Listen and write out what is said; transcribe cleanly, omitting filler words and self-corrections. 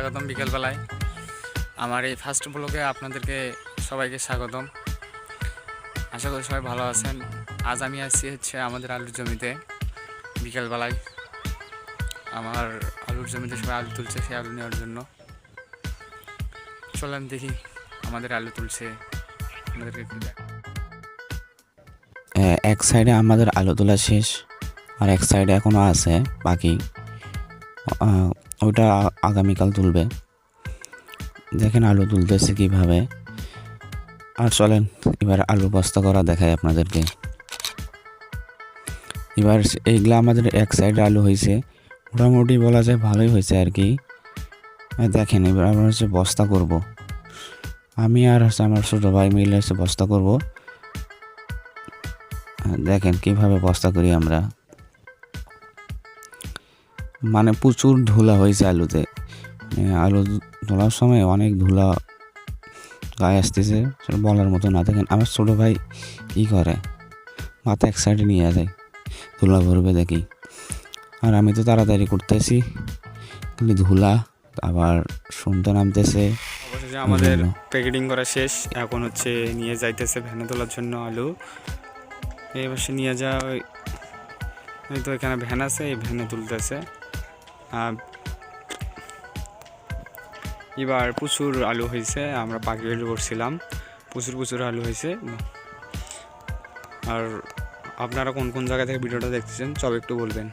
স্বাগতম বিকেলবেলায় আমার এই ফার্স্ট ব্লগে আপনাদেরকে সবাইকে স্বাগতম। আশা করি সবাই ভালো আছেন। আজ আমি আসছি আমাদের আলুর জমিতে বিকেলবেলায়। আমার আলুর জমিতে সবাই আলু তুলছে, সেই আলু নেওয়ার জন্য চলেন দেখি আমাদের আলু তুলছে। আপনাদেরকে এক সাইডে আমাদের আলু তোলা শেষ, আর এক সাইডে এখনও আছে বাকি, ওইটা আগামীকাল তুলবে। দেখেন আলু তুলতেছে কিভাবে। আর চলেন এবার আলু বস্তা করা দেখায় আপনাদেরকে। এবার এইগুলা আমাদের এক সাইডে আলু হয়েছে, মোটামুটি বলা যায় ভালোই হয়েছে আর কি। দেখেন এবার আমরা বস্তা করব, আমি আর আমার ছোটো ভাই মিলে বস্তা করব। দেখেন কিভাবে বস্তা করি আমরা। মানে প্রচুর ধুলা হয়েছে আলুতে, আলু তোলার সময় অনেক ধুলা গায়ে আসতেছে, সেটা বলার মতো না। দেখেন আমার ছোটো ভাই কী করে, মাথা এক সাইডে নিয়ে যায়, ধুলা ভরবে দেখি। আর আমি তো তাড়াতাড়ি করতেছি, খালি ধুলা আবার শুনতে নামতেছে। অবশেষে আমাদের প্যাকেটিং করা শেষ, এখন নিয়ে যাইতেছে ভ্যানে তোলার জন্য আলু। এই বসে নিয়ে যা, ওই তো এখানে ভ্যান আছে, এই ভ্যানে তুলতেছে। এবার প্রচুর আলু হয়েছে, আমরা পাখি আলু করছিলাম, প্রচুর আলু হয়েছে। আর আপনারা কোন কোন জায়গা থেকে ভিডিওটা দেখতেছেন সব একটু বলবেন।